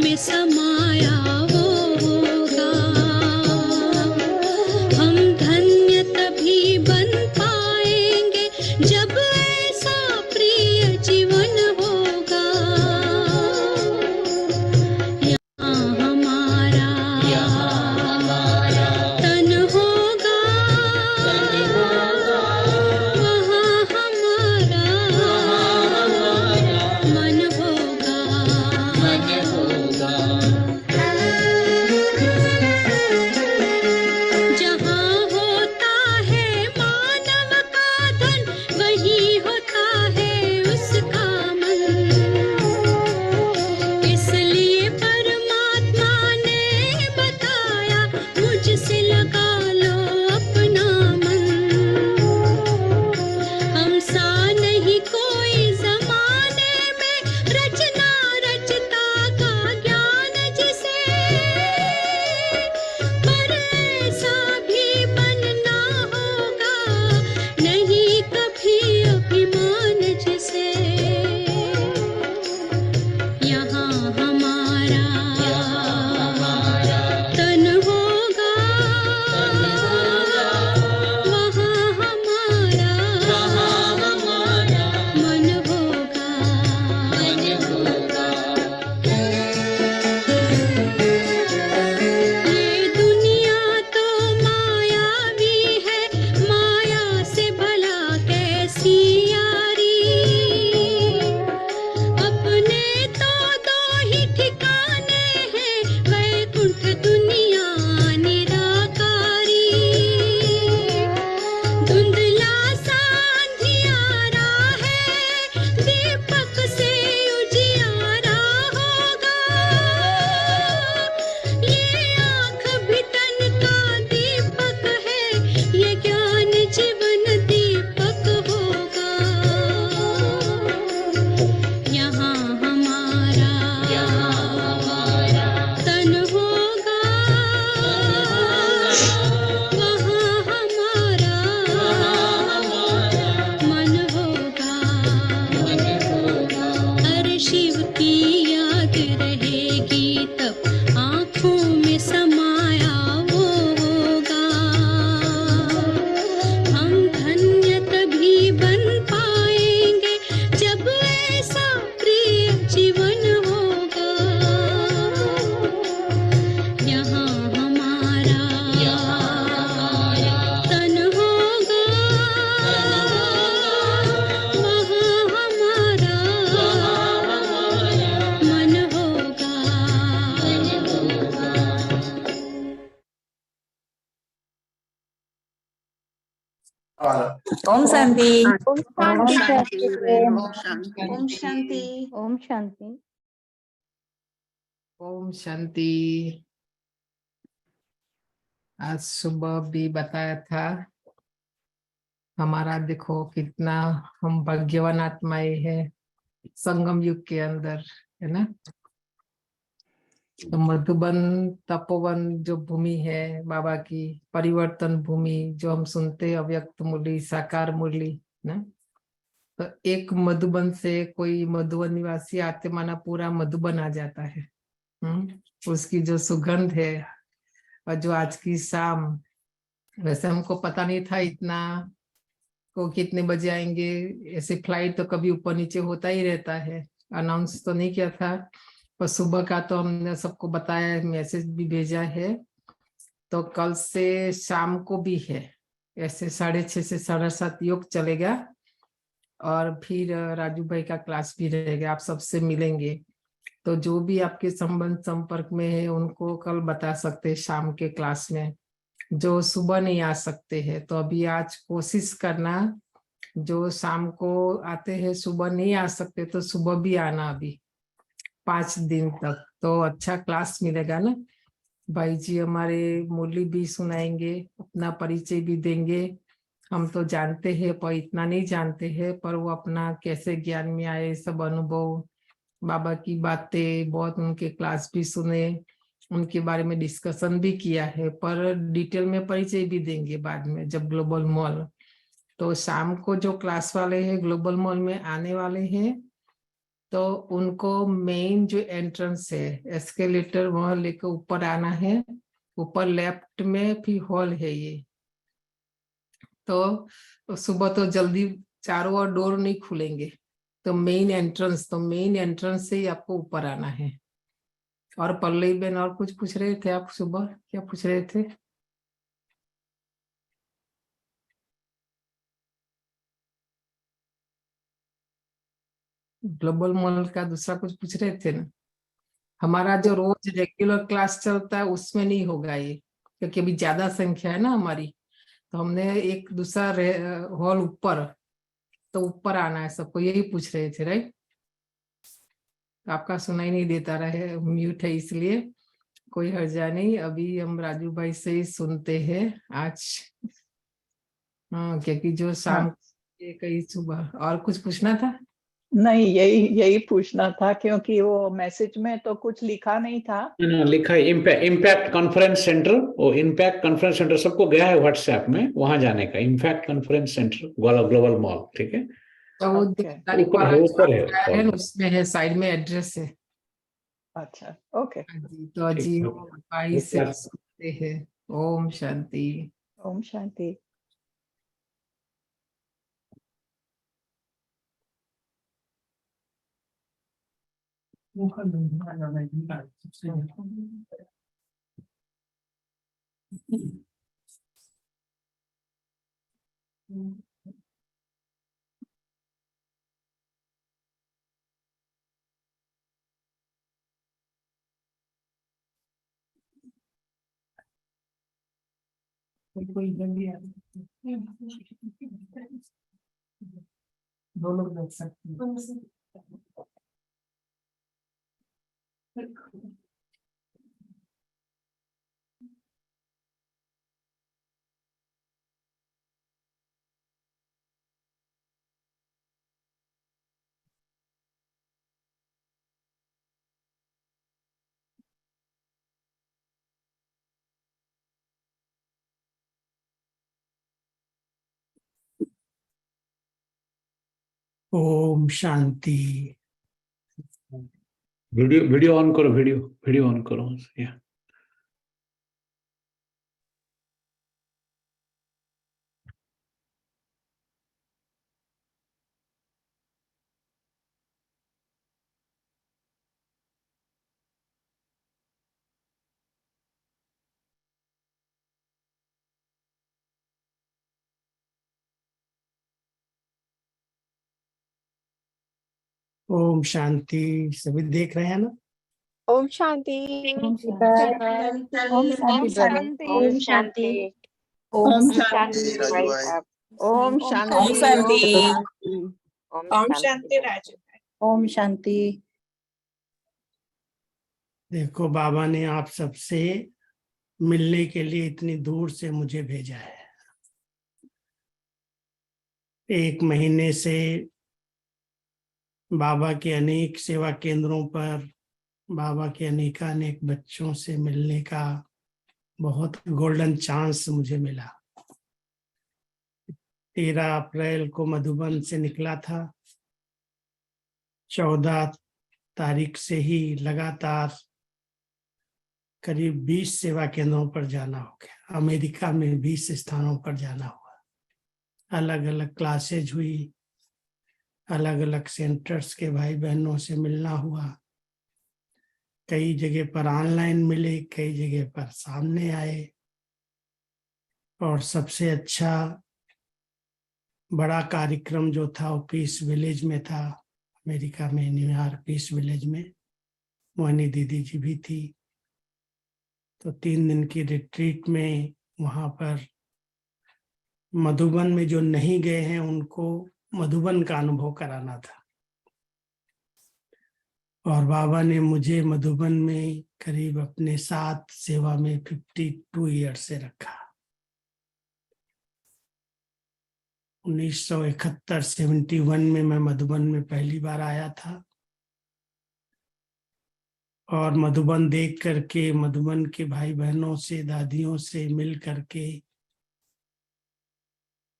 में समाया वो होगा। हम धन्य तभी बन पाएंगे जब ऐसा प्रिय जीवन होगा। यहाँ हमारा तन होगा, वहाँ हमारा मन होगा। जहाँ होता है मानव का धन, वहीं होता है उसका मन। इसलिए परमात्मा ने बताया, मुझसे लगा लो अपना मन। हमसा नहीं कोई जमाने में, रचना रचता का ज्ञान जिसे, पर ऐसा भी बनना होगा नहीं कभी अभिमान जिसे। यहाँ हमारा तन होगा, वहाँ हमारा मन होगा। ये दुनिया तो मायावी है, माया से भला कैसी यारी। अपने तो दो ही ठिकाने हैं, वैकुंठ दुनिया निराकारी। धुंधला सा अंधियारा है, दीपक से उजियारा होगा। ये आँख भी तन का दीपक है, ये ज्ञान जीवन दीपक होगा। यहाँ हमारा तन होगा, वहाँ हमारा मन होगा। अरे शिव की याद रहेगी तब आँखों में समाया वो होगा। हम धन्य तभी बन पाएंगे जब ऐसा प्रिय जीवन होगा। यहाँ हमारा तन होगा, वहाँ हमारा मन होगा। ओम शांति। ओम शांति। ओम शांति। ओम शांति। ओम शांति। आज सुबह भी बताया था, हमारा देखो कितना हम भाग्यवान आत्माएं हैं संगम युग के अंदर, है ना। तो मधुबन तपोवन जो भूमि है बाबा की, परिवर्तन भूमि जो हम सुनते हैं, अव्यक्त मुरली, साकार मुरली ना। तो एक मधुबन से कोई मधुबन निवासी आते माना पूरा मधुबन आ जाता है। उसकी जो सुगंध है, और जो आज की शाम, वैसे हमको पता नहीं था इतना को कितने बजे आएंगे, ऐसे फ्लाइट तो कभी ऊपर नीचे होता ही रहता है, अनाउंस तो नहीं किया था। पर सुबह का तो हमने सबको बताया, मैसेज भी भेजा है। तो कल से शाम को भी है, ऐसे 6:30 से 7:30 योग चलेगा, और फिर राजू भाई का क्लास भी रहेगा, आप सबसे मिलेंगे। तो जो भी आपके संबंध संपर्क में है उनको कल बता सकते हैं शाम के क्लास में। जो सुबह नहीं आ सकते हैं तो अभी आज कोशिश करना, जो शाम को आते हैं सुबह नहीं आ सकते तो सुबह भी आना, अभी 5 दिन तक तो अच्छा क्लास मिलेगा ना। भाई जी हमारे मुरली भी सुनाएंगे, अपना परिचय भी देंगे। हम तो जानते हैं पर इतना नहीं जानते हैं, पर वो अपना कैसे ज्ञान में आए, सब अनुभव, बाबा की बातें, बहुत उनके क्लास भी सुने, उनके बारे में डिस्कशन भी किया है, पर डिटेल में परिचय भी देंगे बाद में जब ग्लोबल मॉल। तो शाम को जो क्लास वाले हैं ग्लोबल मॉल में आने वाले हैं, तो उनको मेन जो एंट्रेंस है एस्केलेटर वहां लेकर ऊपर आना है, ऊपर लेफ्ट में फिर हॉल है ये। तो सुबह तो जल्दी चारों ओर डोर नहीं खुलेंगे, तो मेन एंट्रेंस से ही आपको ऊपर आना है। और पल्लवी बहन और कुछ पूछ रहे थे आप, सुबह क्या पूछ रहे थे? ग्लोबल मॉल का दूसरा कुछ पूछ रहे थे ना? हमारा जो रोज रेगुलर क्लास चलता है उसमें नहीं होगा ये, क्योंकि अभी ज्यादा संख्या है ना हमारी, तो हमने एक दूसरा हॉल ऊपर, तो ऊपर आना है सबको, यही पूछ रहे थे राइट? आपका सुनाई नहीं देता रहे, म्यूट है इसलिए कोई हर्जा नहीं। अभी हम राजू भाई से ही सुनते हैं आज। हाँ, क्योंकि जो शाम हाँ, के कई सुबह और कुछ पूछना था? नहीं यही यही पूछना था, क्योंकि वो मैसेज में तो कुछ लिखा नहीं था। लिखा है इम्पैक्ट कॉन्फ्रेंस सेंटर, वो इम्पैक्ट कॉन्फ्रेंस सेंटर सबको गया है व्हाट्सएप में, वहां जाने का impact conference centre global mall, ठीक है। तो वो ओके, 2 तारीख ऊपर वाला है, जो ऊपर आप है आया है ना, उसमें है साइड में एड्रेस है। अच्छा, ओके। हाँ जी, तो ठीक जी है। हम भाई से सुनते हैं। ओम शांति। ओम शांति। कोई जल्दी आ, 2 लोग देख सकते हैं। ओम शांति। वीडियो ऑन करो, वीडियो ऑन करो या ओम शांति। सभी देख रहे हैं ना? ओम शांति। ओम शांति। ओम शांति। ओम शांति। ओम शांति। भाई साहब। ओम शांति। ओम शांति। ओम शांति राजू। ओम शांति। देखो, बाबा ने आप सबसे मिलने के लिए इतनी दूर से मुझे भेजा है। 1 महीने से बाबा के अनेक सेवा केंद्रों पर बाबा के अनेक बच्चों से मिलने का बहुत गोल्डन चांस मुझे मिला। 13 अप्रैल को मधुबन से निकला था। 14 तारीख से ही लगातार करीब 20 सेवा केंद्रों पर जाना हो गया। अमेरिका में 20 स्थानों पर जाना हुआ। अलग अलग क्लासेज हुई, अलग अलग सेंटर्स के भाई बहनों से मिलना हुआ। कई जगह पर ऑनलाइन मिले, कई जगह पर सामने आए। और सबसे अच्छा बड़ा कार्यक्रम जो था वो पीस विलेज में था, अमेरिका में न्यूयॉर्क पीस विलेज में। मोहिनी दीदी जी भी थी। तो 3 दिन की रिट्रीट में वहां पर मधुबन में जो नहीं गए हैं उनको मधुबन का अनुभव कराना था। और बाबा ने मुझे मधुबन में करीब अपने साथ सेवा में 52 ईयर से रखा। 1971 में मैं मधुबन में पहली बार आया था। और मधुबन देख करके, मधुबन के भाई बहनों से, दादियों से मिल करके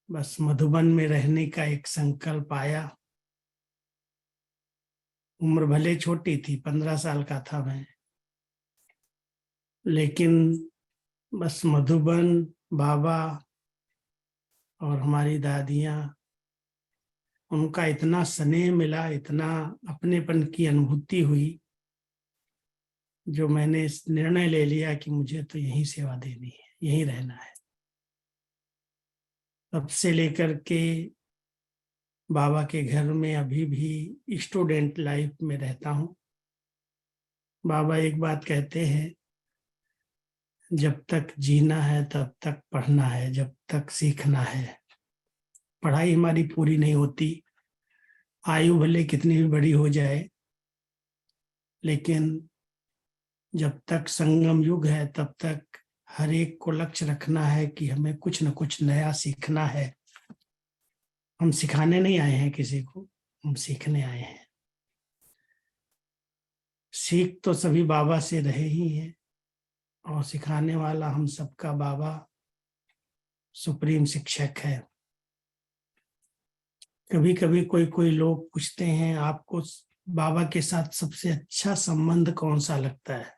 बस मधुबन में रहने का एक संकल्प आया। उम्र भले छोटी थी, 15 साल का था मैं, लेकिन बस मधुबन, बाबा और हमारी दादियाँ, उनका इतना स्नेह मिला, इतना अपनेपन की अनुभूति हुई, जो मैंने इस निर्णय ले लिया कि मुझे तो यही सेवा देनी है, यही रहना है। तब से लेकर के बाबा के घर में अभी भी स्टूडेंट लाइफ में रहता हूँ। बाबा एक बात कहते हैं, जब तक जीना है तब तक पढ़ना है, जब तक सीखना है। पढ़ाई हमारी पूरी नहीं होती, आयु भले कितनी भी बड़ी हो जाए, लेकिन जब तक संगम युग है तब तक हर एक को लक्ष्य रखना है कि हमें कुछ न कुछ नया सीखना है। हम सिखाने नहीं आए हैं किसी को, हम सीखने आए हैं। सीख तो सभी बाबा से रहे ही हैं, और सिखाने वाला हम सबका बाबा सुप्रीम शिक्षक है। कभी कभी कोई लोग पूछते हैं, आपको बाबा के साथ सबसे अच्छा संबंध कौन सा लगता है?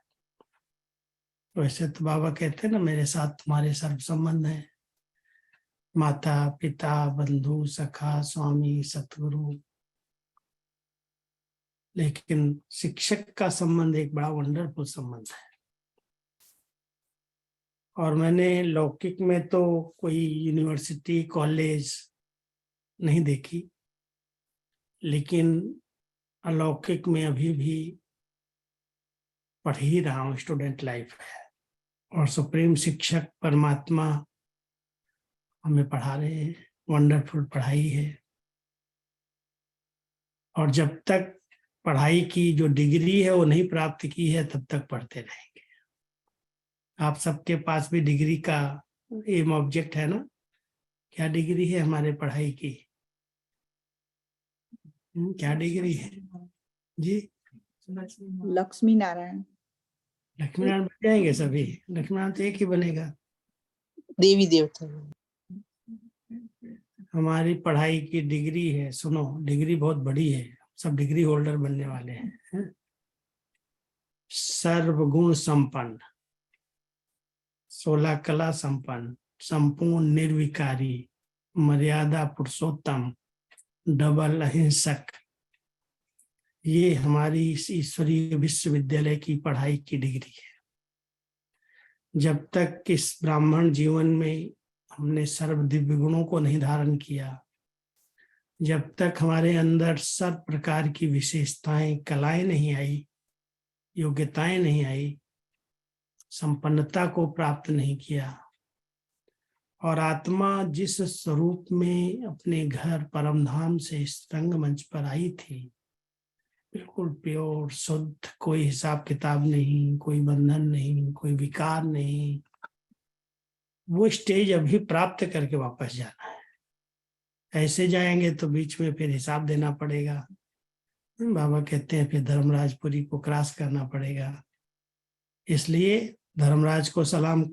वैसे तो बाबा कहते हैं ना, मेरे साथ तुम्हारे सर्व संबंध है, माता पिता बंधु सखा स्वामी सतगुरु। लेकिन शिक्षक का संबंध एक बड़ा वंडरफुल संबंध है। और मैंने लौकिक में तो कोई यूनिवर्सिटी कॉलेज नहीं देखी, लेकिन अलौकिक में अभी भी पढ़ ही रहा हूँ, स्टूडेंट लाइफ है। और सुप्रीम शिक्षक परमात्मा हमें पढ़ा रहे हैं, वंडरफुल पढ़ाई है। और जब तक पढ़ाई की जो डिग्री है वो नहीं प्राप्त की है, तब तक पढ़ते रहेंगे। आप सबके पास भी डिग्री का एम ऑब्जेक्ट है ना? क्या डिग्री है हमारे पढ़ाई की? क्या डिग्री है जी? लक्ष्मी नारायण। लक्ष्मी नारायण बन जाएंगे सभी? लक्ष्मी नारायण तो एक ही बनेगा। देवी देवता। हमारी पढ़ाई की डिग्री है, सुनो, डिग्री बहुत बड़ी है, सब डिग्री होल्डर बनने वाले हैं। सर्वगुण संपन्न, 16 कला संपन्न, संपूर्ण निर्विकारी, मर्यादा पुरुषोत्तम, डबल अहिंसक। ये हमारी इस ईश्वरीय विश्वविद्यालय की पढ़ाई की डिग्री है। जब तक इस ब्राह्मण जीवन में हमने सर्व दिव्य गुणों को नहीं धारण किया, जब तक हमारे अंदर सब प्रकार की विशेषताएं, कलाएं नहीं आई, योग्यताएं नहीं आई, संपन्नता को प्राप्त नहीं किया, और आत्मा जिस स्वरूप में अपने घर परमधाम से इस रंगमंच पर आई थी, बिल्कुल प्योर शुद्ध, कोई हिसाब किताब नहीं, कोई बंधन नहीं, कोई विकार नहीं, वो स्टेज अभी प्राप्त करके वापस जाना है। ऐसे जाएंगे तो बीच में फिर हिसाब देना पड़ेगा। बाबा कहते हैं फिर धर्मराजपुरी को क्रॉस करना पड़ेगा। इसलिए धर्मराज को सलाम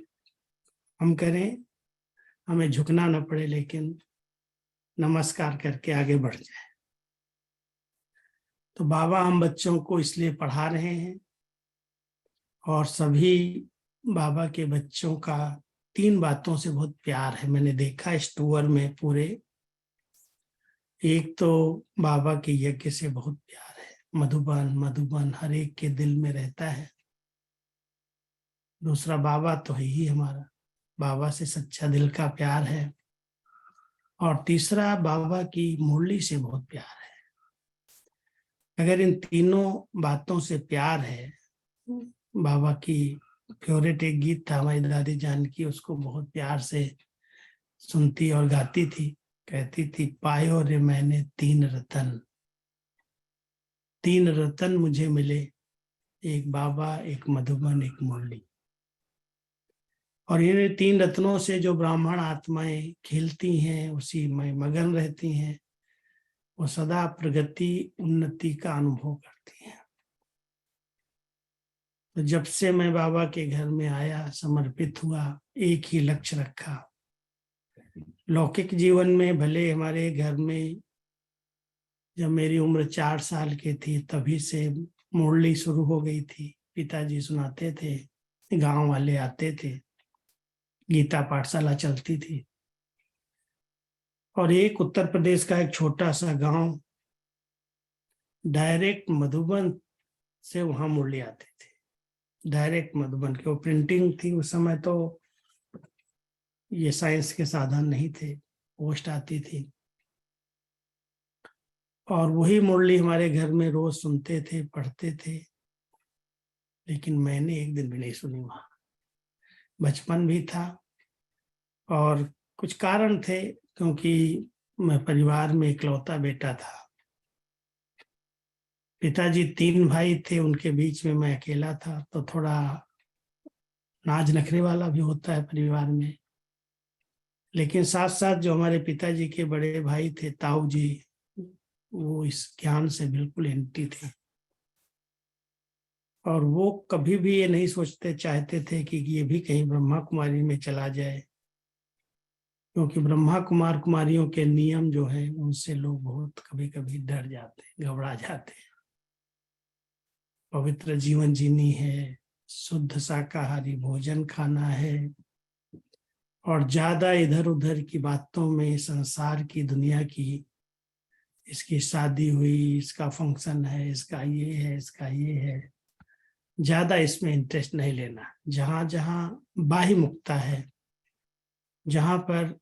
हम करें, हमें झुकना न पड़े, लेकिन नमस्कार करके आगे बढ़ जाए। तो बाबा हम बच्चों को इसलिए पढ़ा रहे हैं, और सभी बाबा के बच्चों का 3 बातों से बहुत प्यार है। मैंने देखा इस टूर में पूरे, एक तो बाबा के यज्ञ से बहुत प्यार है, मधुबन मधुबन हर एक के दिल में रहता है। दूसरा, बाबा तो है ही हमारा, बाबा से सच्चा दिल का प्यार है। और तीसरा, बाबा की मुरली से बहुत प्यार है। अगर इन तीनों बातों से प्यार है, बाबा की फेवरेट एक गीत था हमारी दादी जान की, उसको बहुत प्यार से सुनती और गाती थी, कहती थी, पायो रे मैंने 3 रतन, 3 रतन मुझे मिले, एक बाबा, एक मधुबन, एक मुरली। और ये 3 रत्नों से जो ब्राह्मण आत्माएं खिलती हैं, उसी में मगन रहती हैं, वो सदा प्रगति उन्नति का अनुभव करती हैं। तो जब से मैं बाबा के घर में आया, समर्पित हुआ, एक ही लक्ष्य रखा। लौकिक जीवन में भले हमारे घर में जब मेरी उम्र 4 साल की थी तभी से मुरली शुरू हो गई थी। पिताजी सुनाते थे, गांव वाले आते थे, गीता पाठशाला चलती थी। और एक उत्तर प्रदेश का एक छोटा सा गांव, डायरेक्ट मधुबन से वहां मुरली आते थे, डायरेक्ट मधुबन की। वो प्रिंटिंग थी उस समय, तो ये साइंस के साधन नहीं थे, पोस्ट आती थी। और वही मुरली हमारे घर में रोज सुनते थे, पढ़ते थे। लेकिन मैंने एक दिन भी नहीं सुनी वहां। बचपन भी था और कुछ कारण थे, क्योंकि मैं परिवार में इकलौता बेटा था। पिताजी 3 भाई थे, उनके बीच में मैं अकेला था, तो थोड़ा नाज नखरे वाला भी होता है परिवार में। लेकिन साथ साथ जो हमारे पिताजी के बड़े भाई थे, ताऊ जी, वो इस ज्ञान से बिल्कुल एंटी थे। और वो कभी भी ये नहीं सोचते चाहते थे कि ये भी कहीं ब्रह्मा कुमारी में चला जाए, क्योंकि ब्रह्मा कुमार कुमारियों के नियम जो हैं उनसे लोग बहुत कभी कभी डर जाते हैं, घबरा जाते हैं। पवित्र जीवन जीनी है, शुद्ध शाकाहारी भोजन खाना है, और ज्यादा इधर उधर की बातों में, संसार की, दुनिया की, इसकी शादी हुई, इसका फंक्शन है, इसका ये है, इसका ये है, ज्यादा इसमें इंटरेस्ट नहीं लेना। जहां जहां बाह्य मुक्ता है, जहां पर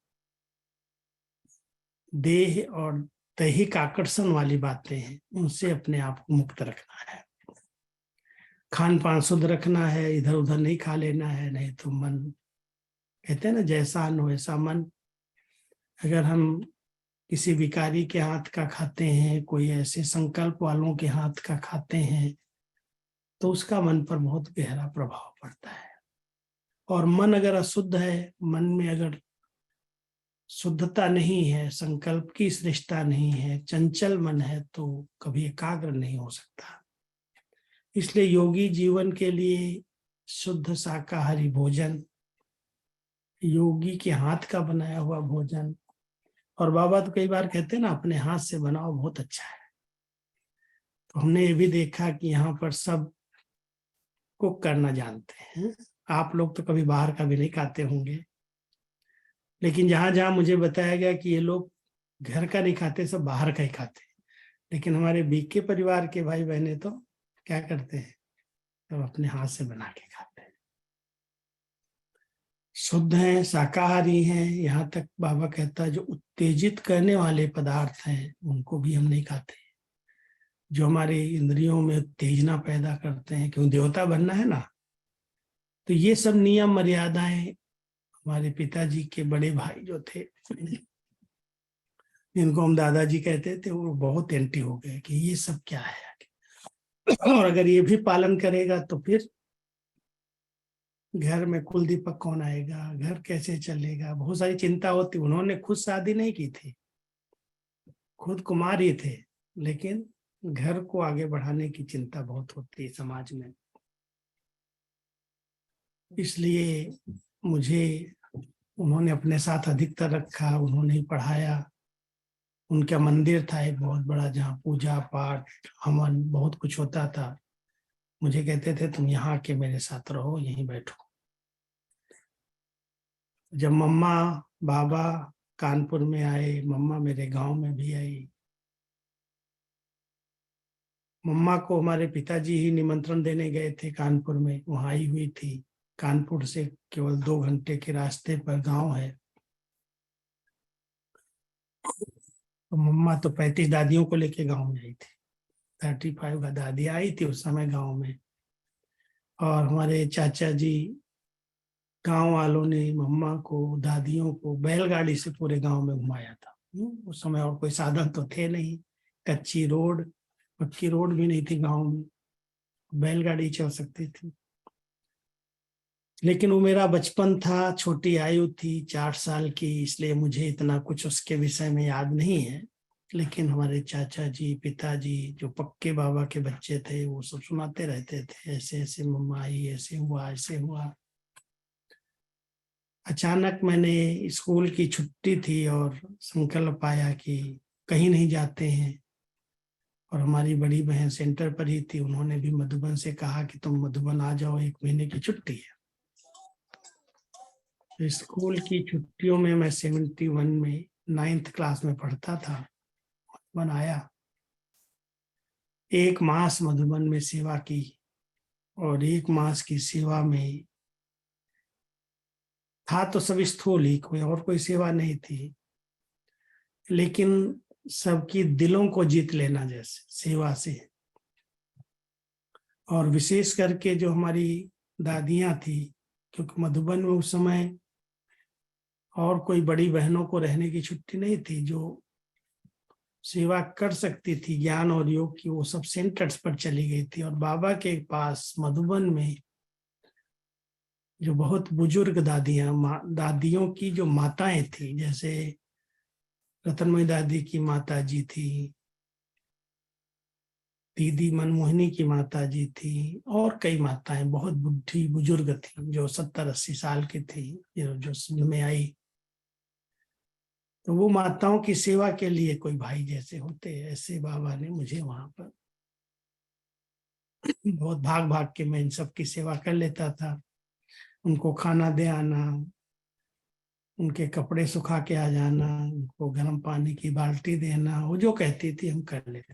देह और दैहिक आकर्षण वाली बातें हैं, उनसे अपने आप को मुक्त रखना है। खान पान शुद्ध रखना है, इधर उधर नहीं खा लेना है, नहीं तो मन, कहते हैं ना, जैसा अन्न वैसा मन। अगर हम किसी भिखारी के हाथ का खाते हैं, कोई ऐसे संकल्प वालों के हाथ का खाते हैं, तो उसका मन पर बहुत गहरा प्रभाव पड़ता है। और मन अगर अशुद्ध है, मन में अगर शुद्धता नहीं है, संकल्प की श्रेष्ठता नहीं है, चंचल मन है, तो कभी एकाग्र नहीं हो सकता। इसलिए योगी जीवन के लिए शुद्ध शाकाहारी भोजन, योगी के हाथ का बनाया हुआ भोजन, और बाबा तो कई बार कहते हैं ना, अपने हाथ से बनाओ बहुत अच्छा है। तो हमने ये भी देखा कि यहाँ पर सब कुक करना जानते हैं। आप लोग तो कभी बाहर का भी नहीं खाते होंगे, लेकिन जहां जहां मुझे बताया गया कि ये लोग घर का नहीं खाते, सब बाहर का ही खाते। लेकिन हमारे बीके परिवार के भाई बहने तो क्या करते हैं, तो अपने हाथ से बना के खाते हैं। शुद्ध हैं, शाकाहारी हैं, यहाँ तक बाबा कहता है जो उत्तेजित करने वाले पदार्थ हैं उनको भी हम नहीं खाते, जो हमारे इंद्रियों में उत्तेजना पैदा करते हैं। क्यों, देवता बनना है ना। तो ये सब नियम मर्यादाएं हमारे पिताजी के बड़े भाई जो थे, जिनको हम दादाजी कहते थे, वो बहुत एंटी हो गए कि ये सब क्या है। और अगर ये भी पालन करेगा तो फिर घर में कुल दीपक कौन आएगा, घर कैसे चलेगा, बहुत सारी चिंता होती। उन्होंने खुद शादी नहीं की थी, खुद कुमार ही थे, लेकिन घर को आगे बढ़ाने की चिंता बहुत होती है समाज में। इसलिए मुझे उन्होंने अपने साथ अधिकतर रखा, उन्होंने ही पढ़ाया। उनका मंदिर था एक बहुत बड़ा, जहाँ पूजा पाठ हवन बहुत कुछ होता था। मुझे कहते थे तुम यहाँ के मेरे साथ रहो, यहीं बैठो। जब मम्मा बाबा कानपुर में आए, मम्मा मेरे गांव में भी आई। मम्मा को हमारे पिताजी ही निमंत्रण देने गए थे कानपुर में, वहां आई हुई थी। कानपुर से केवल 2 घंटे के रास्ते पर गांव है। तो मम्मा तो 35 दादियों को लेके गांव में आई थी। 35 का दादी आई थी उस समय गांव में। और हमारे चाचा जी, गांव वालों ने मम्मा को, दादियों को बैलगाड़ी से पूरे गांव में घुमाया था। उस समय और कोई साधन तो थे नहीं, कच्ची रोड, पक्की रोड भी नहीं थी गांव में, बैलगाड़ी चल सकती थी। लेकिन वो मेरा बचपन था, छोटी आयु थी, 4 साल की, इसलिए मुझे इतना कुछ उसके विषय में याद नहीं है। लेकिन हमारे चाचा जी, पिताजी जो पक्के बाबा के बच्चे थे, वो सब सुनाते रहते थे, ऐसे ऐसे मम्मा आई, ऐसे हुआ, ऐसे हुआ। अचानक मैंने, स्कूल की छुट्टी थी और संकल्प आया कि कहीं नहीं जाते हैं, और हमारी बड़ी बहन सेंटर पर ही थी, उन्होंने भी मधुबन से कहा कि तुम मधुबन आ जाओ, 1 महीने की छुट्टी है। तो स्कूल की छुट्टियों में मैं 71 में 9th क्लास में पढ़ता था, मधुबन आया। 1 मास मधुबन में सेवा की और 1 मास की सेवा में था तो सब स्थूल ही, कोई और कोई सेवा नहीं थी, लेकिन सबकी दिलों को जीत लेना जैसे सेवा से। और विशेष करके जो हमारी दादियां थी, क्योंकि मधुबन में उस समय और कोई बड़ी बहनों को रहने की छुट्टी नहीं थी, जो सेवा कर सकती थी ज्ञान और योग की, वो सब सेंटर्स पर चली गई थी। और बाबा के पास मधुबन में जो बहुत बुजुर्ग दादियों की जो माताएं थी, जैसे रतनमयी दादी की माता जी थी, दीदी मनमोहिनी की माता जी थी, और कई माताएं बहुत बुढ़ी बुजुर्ग थी जो 70-80 साल की थी, जो समझ में आई। तो वो माताओं की सेवा के लिए कोई भाई जैसे होते, ऐसे बाबा ने मुझे वहां पर बहुत भाग भाग के मैं इन सब की सेवा कर लेता था। उनको खाना दे आना, उनके कपड़े सुखा के आ जाना, उनको गर्म पानी की बाल्टी देना, वो जो कहती थी हम कर लेते।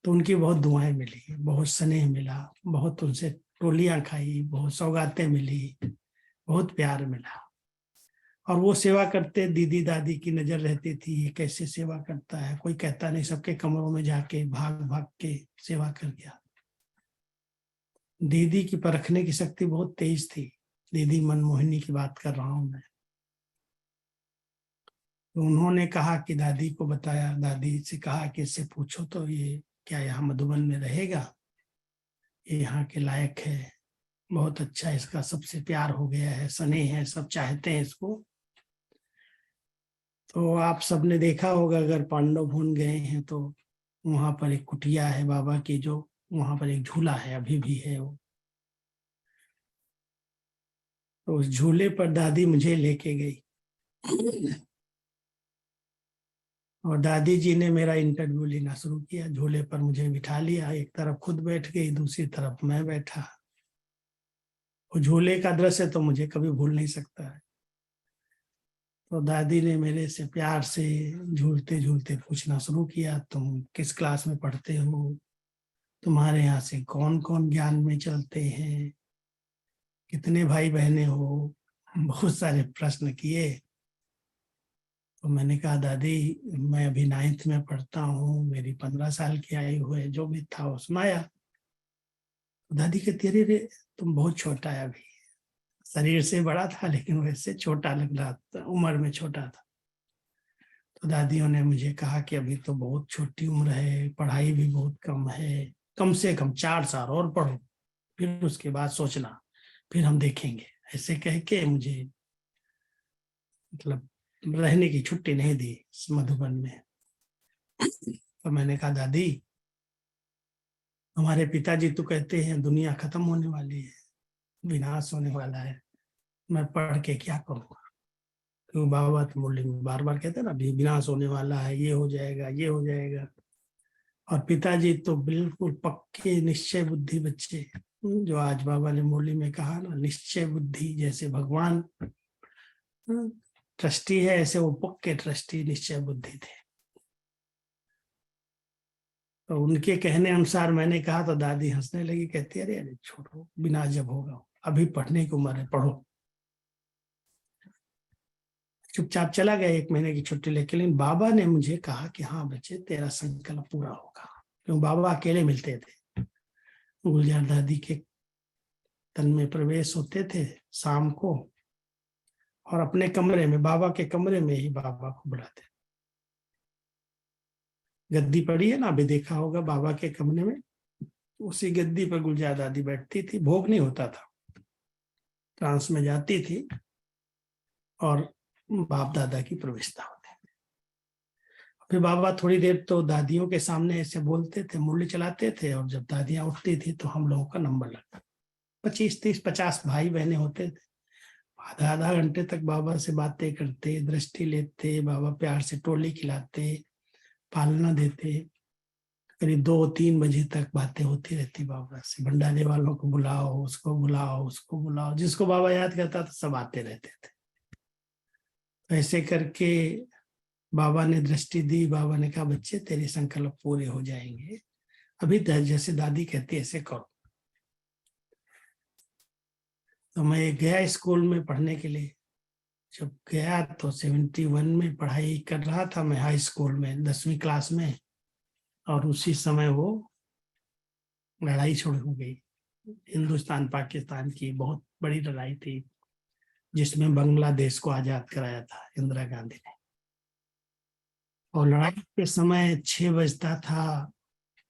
तो उनकी बहुत दुआएं मिली, बहुत स्नेह मिला, बहुत उनसे टोलियां खाई, बहुत सौगातें मिली, बहुत प्यार मिला। और वो सेवा करते, दीदी दादी की नजर रहती थी, ये कैसे सेवा करता है, कोई कहता नहीं, सबके कमरों में जाके भाग भाग के सेवा कर गया। दीदी की परखने की शक्ति बहुत तेज थी, दीदी मनमोहिनी की बात कर रहा हूं मैं। तो उन्होंने कहा कि दादी को बताया, दादी से कहा कि इससे पूछो तो ये क्या यहाँ मधुबन में रहेगा, ये यहाँ के लायक है, बहुत अच्छा, इसका सबसे प्यार हो गया है, स्नेह है, सब चाहते हैं इसको। तो आप सबने देखा होगा, अगर पांडव भवन गए हैं तो वहां पर एक कुटिया है बाबा की, जो वहां पर एक झूला है, अभी भी है वो। तो उस झूले पर दादी मुझे लेके गई और दादी जी ने मेरा इंटरव्यू लेना शुरू किया। झूले पर मुझे बिठा लिया, एक तरफ खुद बैठ गई, दूसरी तरफ मैं बैठा। वो झूले का दृश्य तो मुझे कभी भूल नहीं सकता है। तो दादी ने मेरे से प्यार से झूलते झूलते पूछना शुरू किया, तुम किस क्लास में पढ़ते हो, तुम्हारे यहाँ से कौन कौन ज्ञान में चलते हैं, कितने भाई बहने हो, बहुत सारे प्रश्न किए। तो मैंने कहा, दादी मैं अभी 9th में पढ़ता हूँ, मेरी 15 साल की आयु है, जो भी था वो सुनाया। दादी कहती, अरे रे तुम बहुत छोटा है, अभी शरीर से बड़ा था लेकिन वैसे छोटा लग रहा था, उम्र में छोटा था। तो दादियों ने मुझे कहा कि अभी तो बहुत छोटी उम्र है, पढ़ाई भी बहुत कम है, कम से कम 4 साल और पढ़ो, फिर उसके बाद सोचना, फिर हम देखेंगे। ऐसे कह के मुझे मतलब रहने की छुट्टी नहीं दी मधुबन में। तो मैंने कहा, दादी हमारे पिताजी तो कहते हैं दुनिया खत्म होने वाली है, विनाश होने वाला है, मैं पढ़ के क्या करूँगा। तो बाबा तो मुरली में बार बार कहते ना, अभी विनाश होने वाला है, ये हो जाएगा, ये हो जाएगा। और पिताजी तो बिल्कुल पक्के निश्चय बुद्धि बच्चे, जो आज बाबा ने मुरली में कहा ना, निश्चय बुद्धि, जैसे भगवान ट्रस्टी है, ऐसे वो पक्के ट्रस्टी निश्चय बुद्धि थे। तो उनके कहने अनुसार मैंने कहा तो दादी हंसने लगी, कहती, अरे अरे छोड़ो, बिना जब होगा, अभी पढ़ने की उम्र है, पढ़ो। चुपचाप चला गया 1 महीने की छुट्टी लेके। लेकिन बाबा ने मुझे कहा कि हाँ बच्चे, तेरा संकल्प पूरा होगा। क्यों, बाबा अकेले मिलते थे, गुलजार दादी के तन में प्रवेश होते थे शाम को, और अपने कमरे में, बाबा के कमरे में ही बाबा को बुलाते। गद्दी पड़ी है ना, अभी देखा होगा बाबा के कमरे में, उसी गद्दी पर गुलजार दादी बैठती थी। भोग नहीं होता था, ट्रांस में जाती थी और बाप दादा की प्रवेशता होती। फिर बाबा थोड़ी देर तो दादियों के सामने ऐसे बोलते थे, मुरली चलाते थे, और जब दादियां उठती थी तो हम लोगों का नंबर लगता। 25, 30, 50 भाई बहने होते थे। आधा आधा घंटे तक बाबा से बातें करते, दृष्टि लेते, बाबा प्यार से टोली खिलाते, पालना देते। करीब 2-3 बजे तक बातें होती रहती बाबा से। भंडारे वालों को बुलाओ, उसको बुलाओ, उसको बुलाओ, जिसको बाबा याद करता था सब आते रहते थे। तो ऐसे करके बाबा ने दृष्टि दी। बाबा ने कहा बच्चे तेरे संकल्प पूरे हो जाएंगे, अभी जैसे दादी कहती है ऐसे करो। तो मैं गया स्कूल में पढ़ने के लिए। जब गया तो 71 में पढ़ाई कर रहा था मैं हाई स्कूल में 10वीं क्लास में, और उसी समय वो लड़ाई शुरू हो गई। हिंदुस्तान पाकिस्तान की बहुत बड़ी लड़ाई थी, जिसमें बांग्लादेश को आजाद कराया था इंदिरा गांधी ने। और लड़ाई के समय 6 बजता था,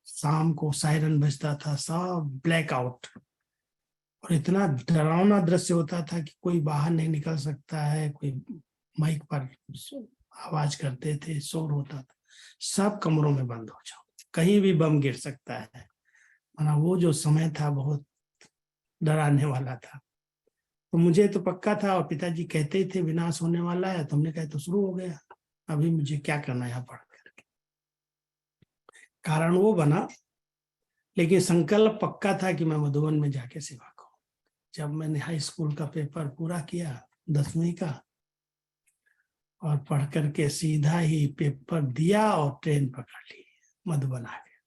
शाम को सायरन बजता था, सब ब्लैक आउट, और इतना डरावना दृश्य होता था कि कोई बाहर नहीं निकल सकता है। कोई माइक पर आवाज करते थे, शोर होता था, सब कमरों में बंद हो जाओ, कहीं भी बम गिर सकता है। वो जो समय था बहुत डराने वाला था। तो मुझे तो पक्का था, और पिताजी कहते ही थे विनाश होने वाला है। तो हमने कहा तो शुरू हो गया, अभी मुझे क्या करना है यहाँ पढ़ करके। कारण वो बना, लेकिन संकल्प पक्का था कि मैं मधुबन में जाके सेवा करूं। जब मैंने हाई स्कूल का पेपर पूरा किया 10वीं का, और पढ़ करके सीधा ही पेपर दिया और ट्रेन पकड़ ली, मधुबन आ गया।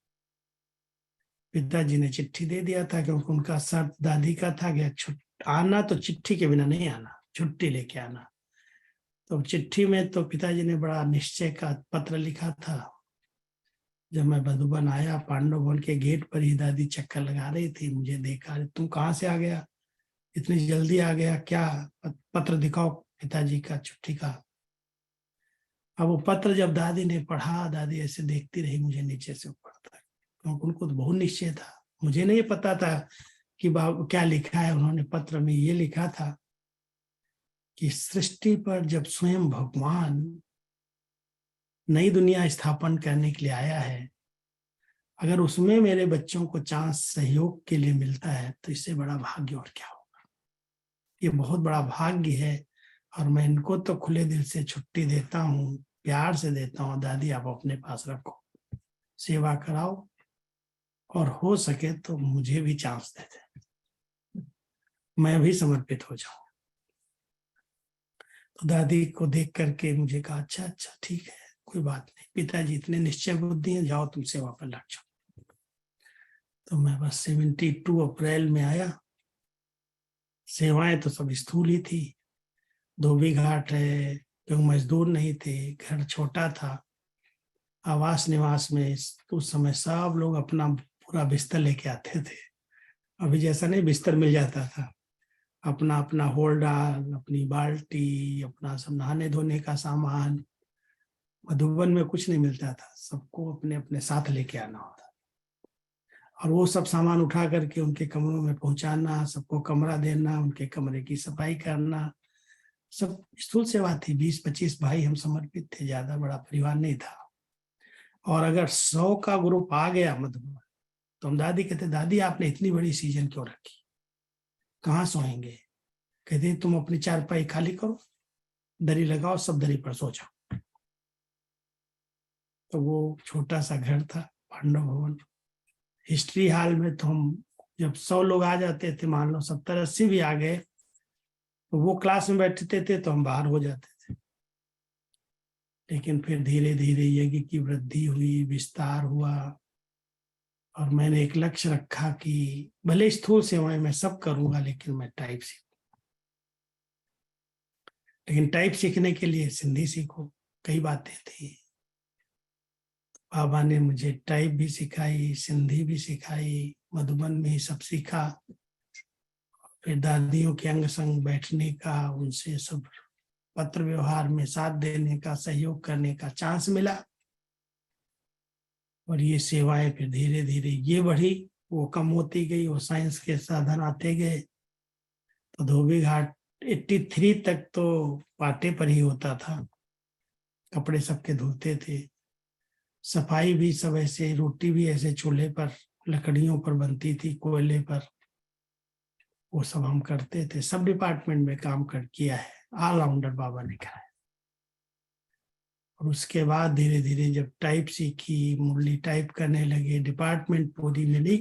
पिताजी ने चिट्ठी दे दिया था, क्योंकि उनका शर्त दादी का था कि आना तो चिट्ठी के बिना नहीं आना, छुट्टी लेके आना। तो चिट्ठी में तो पिताजी ने बड़ा निश्चय का पत्र लिखा था। जब मैं मधुबन आया, पांडव भवन के गेट पर ही दादी चक्कर लगा रही थी, मुझे देखा, तुम कहाँ से आ गया, इतनी जल्दी आ गया, क्या पत्र दिखाओ पिताजी का, चिट्ठी का। अब वो पत्र जब दादी ने पढ़ा, दादी ऐसे देखती रही मुझे नीचे से ऊपर तक, क्योंकि उनको तो बहुत निश्चय था। मुझे नहीं पता था कि बाबू क्या लिखा है। उन्होंने पत्र में ये लिखा था कि सृष्टि पर जब स्वयं भगवान नई दुनिया स्थापन करने के लिए आया है, अगर उसमें मेरे बच्चों को चांस सहयोग के लिए मिलता है तो इससे बड़ा भाग्य और क्या होगा। ये बहुत बड़ा भाग्य है, और मैं इनको तो खुले दिल से छुट्टी देता हूँ, प्यार से देता हूँ। दादी आप अपने पास रखो, सेवा कराओ, और हो सके तो मुझे भी चांस दे दे, मैं भी समर्पित हो जाऊं। तो दादी को देख करके मुझे कहा अच्छा अच्छा ठीक है, कोई बात नहीं, पिताजी इतने निश्चय बुद्धि हैं, जाओ तुम सेवा पर लग जाओ। तो मैं बस 72 अप्रैल में आया। सेवाएं तो सब स्थूल ही थी, धोबी घाट है, क्योंकि मजदूर नहीं थे, घर छोटा था। आवास निवास में उस समय सब लोग अपना पूरा बिस्तर लेके आते थे। अभी जैसा नहीं बिस्तर मिल जाता था, अपना अपना होल्डाल, अपनी बाल्टी, अपना सब नहाने धोने का सामान। मधुबन में कुछ नहीं मिलता था, सबको अपने अपने साथ लेके आना होता, और वो सब सामान उठा करके उनके कमरों में पहुंचाना, सबको कमरा देना, उनके कमरे की सफाई करना, सब स्थूल सेवा थी। 20-25 भाई हम समर्पित थे, ज्यादा बड़ा परिवार नहीं था। और अगर 100 का ग्रुप आ गया मधुबन, तो हम दादी कहते दादी आपने इतनी बड़ी सीजन क्यों रखी, कहाँ सोएंगे। कहते तुम अपनी चारपाई खाली करो, दरी लगाओ, सब दरी पर सो जाओ। तो वो छोटा सा घर था पांडव भवन। हिस्ट्री हॉल में तो हम जब 100 लोग आ जाते थे, मान लो 70-80 भी आ गए, तो वो क्लास में बैठते थे तो हम बाहर हो जाते थे। लेकिन फिर धीरे धीरे यज्ञ की वृद्धि हुई, विस्तार हुआ, और मैंने एक लक्ष्य रखा कि भले स्थूल सेवाएं मैं सब करूंगा, लेकिन मैं टाइप सीखूं। लेकिन टाइप सीखने के लिए सिंधी सीखो, कई बातें थी। बाबा ने मुझे टाइप भी सिखाई, सिंधी भी सिखाई, मधुबन में ही सब सीखा। फिर दादियों के अंग संग बैठने का, उनसे सब पत्र व्यवहार में साथ देने का, सहयोग करने का चांस मिला। और ये सेवाएं फिर धीरे धीरे ये बढ़ी, वो कम होती गई, वो साइंस के साधन आते गए। तो धोबी घाट 83 तक तो पाटे पर ही होता था, कपड़े सबके धुलते थे, सफाई भी सब ऐसे, रोटी भी ऐसे चूल्हे पर लकड़ियों पर बनती थी, कोयले पर, वो सब हम करते थे। सब डिपार्टमेंट में काम कर किया है, ऑलराउंडर बाबा ने कहा है। और उसके बाद धीरे धीरे जब टाइप सीखी, मुरली टाइप करने लगे, डिपार्टमेंट पूरी मिली,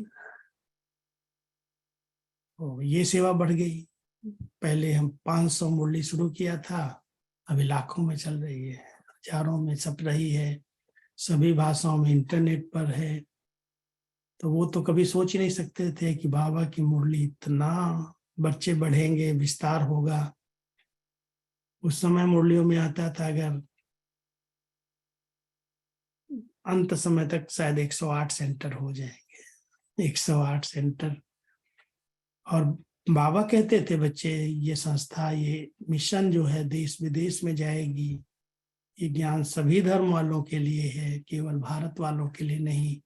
तो ये सेवा बढ़ गई। पहले हम 500 मुरली शुरू किया था, अभी लाखों में चल रही है, हजारों में छप रही है, सभी भाषाओं में इंटरनेट पर है। तो वो तो कभी सोच ही नहीं सकते थे कि बाबा की मुरली इतना बच्चे बढ़ेंगे, विस्तार होगा। उस समय मुरलियों में आता था अगर अंत समय तक शायद 108 सेंटर हो जाएंगे, 108 सेंटर। और बाबा कहते थे बच्चे, ये संस्था, ये मिशन जो है देश विदेश में जाएगी, ये ज्ञान सभी धर्म वालों के लिए है, केवल भारत वालों के लिए नहीं।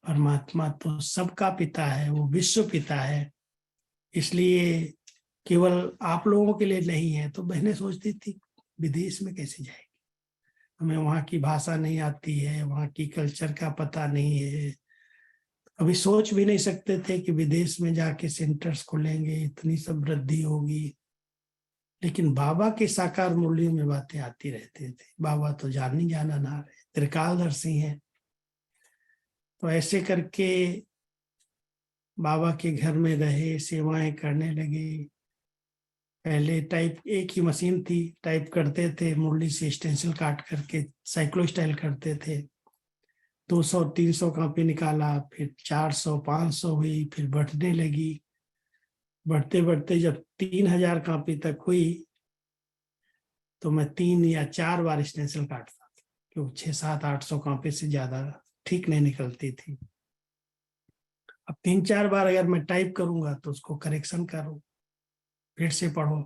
परमात्मा तो सबका पिता है, वो विश्व पिता है, इसलिए केवल आप लोगों के लिए नहीं है। तो बहनें सोचती थी विदेश में कैसे जाएगी, हमें वहाँ की भाषा नहीं आती है, वहाँ की कल्चर का पता नहीं है, अभी सोच भी नहीं सकते थे कि विदेश में जाके सेंटर्स खुलेंगे, इतनी सब वृद्धि होगी। लेकिन बाबा के साकार मुरलियों में बातें आती रहती थी। बाबा तो जानी जाना ना रहे, त्रिकालदर्शी हैं। तो ऐसे करके बाबा के घर में रहे, सेवाएं करने लगे। पहले टाइप एक ही मशीन थी, टाइप करते थे, मुरली से स्टेंसिल काट करके साइक्लो स्टाइल करते थे। 200-300 कॉपी निकाला, फिर 400 500 हुई, फिर बढ़ने लगी। बढ़ते बढ़ते जब 3000 कॉपी तक हुई तो मैं 3 या 4 बार स्टेंसिल काटता था, क्योंकि 600-700-800 कॉपी से ज्यादा ठीक नहीं निकलती थी। अब 3-4 बार अगर मैं टाइप करूंगा तो उसको करेक्शन करो, फिर से पढ़ो,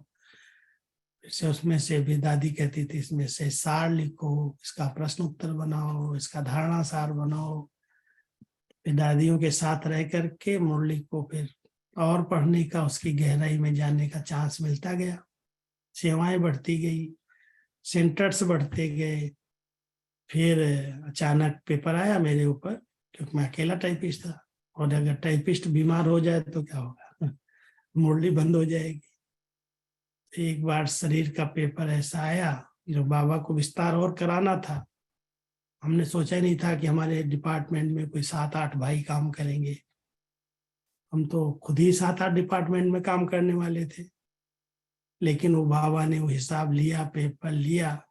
फिर से उसमें से भी दादी कहती थी इसमें से सार लिखो, इसका प्रश्न उत्तर बनाओ, इसका धारणा सार बनाओ। फिर दादियों के साथ रह करके मुरली को फिर और पढ़ने का, उसकी गहराई में जाने का चांस मिलता गया। सेवाएं बढ़ती गई, सेंटर्स बढ़ते गए। फिर अचानक पेपर आया मेरे ऊपर, क्योंकि मैं अकेला टाइपिस्ट था, और अगर टाइपिस्ट बीमार हो जाए तो क्या होगा, मुरली बंद हो जाएगी। एक बार शरीर का पेपर ऐसा आया जो बाबा को विस्तार और कराना था। हमने सोचा ही नहीं था कि हमारे डिपार्टमेंट में कोई 7-8 भाई काम करेंगे। हम तो खुद ही 7-8 डिपार्टमेंट में काम करने वाले थे। लेकिन वो बाबा ने वो हिसाब लिया, पेपर लिया।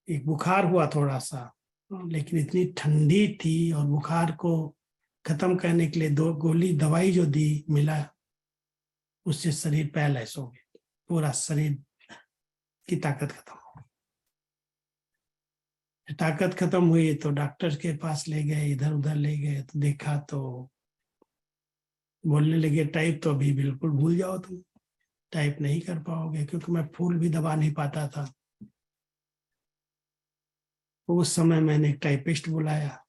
एक बुखार हुआ थोड़ा सा, लेकिन इतनी ठंडी थी, और बुखार को खत्म करने के लिए 2 गोली दवाई जो दी मिला, उससे शरीर पैरालाइज हो गया, पूरा शरीर की ताकत खत्म हो गई। ताकत खत्म हुई तो डॉक्टर के पास ले गए, इधर उधर ले गए, तो देखा तो बोलने लगे टाइप तो अभी बिल्कुल भूल जाओ, तुम टाइप नहीं कर पाओगे, क्योंकि मैं फूल भी दबा नहीं पाता था। उस समय मैंने एक टाइपिस्ट बुलाया,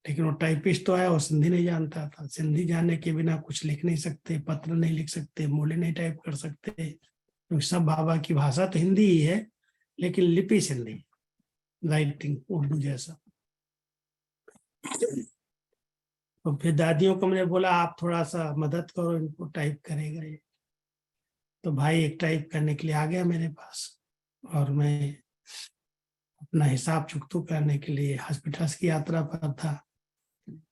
लेकिन वो टाइपिस्ट तो आया, वो सिंधी नहीं जानता था। सिंधी जानने के बिना कुछ लिख नहीं सकते, पत्र नहीं लिख सकते, मुरली नहीं टाइप कर सकते, क्योंकि सब बाबा की भाषा तो हिंदी ही है, लेकिन लिपि सिंधी, राइटिंग उर्दू जैसा। तो फिर दादियों को मैंने बोला आप थोड़ा सा मदद करो, इनको टाइप करेगा ये। तो भाई एक टाइप करने के लिए आ गया मेरे पास, और मैं अपना हिसाब चुकतू करने के लिए हॉस्पिटल्स की यात्रा पर था।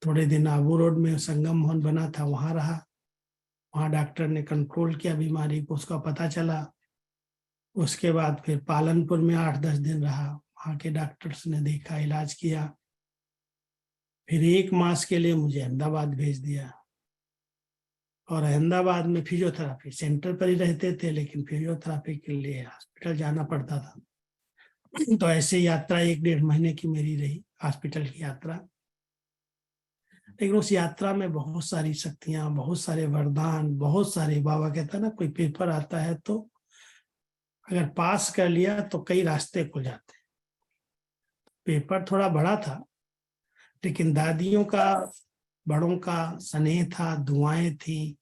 थोड़े दिन आबू रोड में संगम मोहन बना था, वहां रहा। वहां डॉक्टर ने कंट्रोल किया बीमारी को, उसका पता चला। उसके बाद फिर पालनपुर में 8-10 दिन रहा, वहां के डॉक्टर्स ने देखा, इलाज किया। फिर 1 मास के लिए मुझे अहमदाबाद भेज दिया, और अहमदाबाद में फिजियोथेरापी सेंटर पर ही रहते थे, लेकिन फिजियोथेरापी के लिए हॉस्पिटल जाना पड़ता था। तो ऐसे यात्रा 1-1.5 महीने की मेरी रही, हॉस्पिटल की यात्रा। लेकिन उस यात्रा में बहुत सारी शक्तियां, बहुत सारे वरदान, बहुत सारे, बाबा कहता ना कोई पेपर आता है तो अगर पास कर लिया तो कई रास्ते खुल जाते। पेपर थोड़ा बड़ा था, लेकिन दादियों का, बड़ों का स्नेह था, दुआएं थी।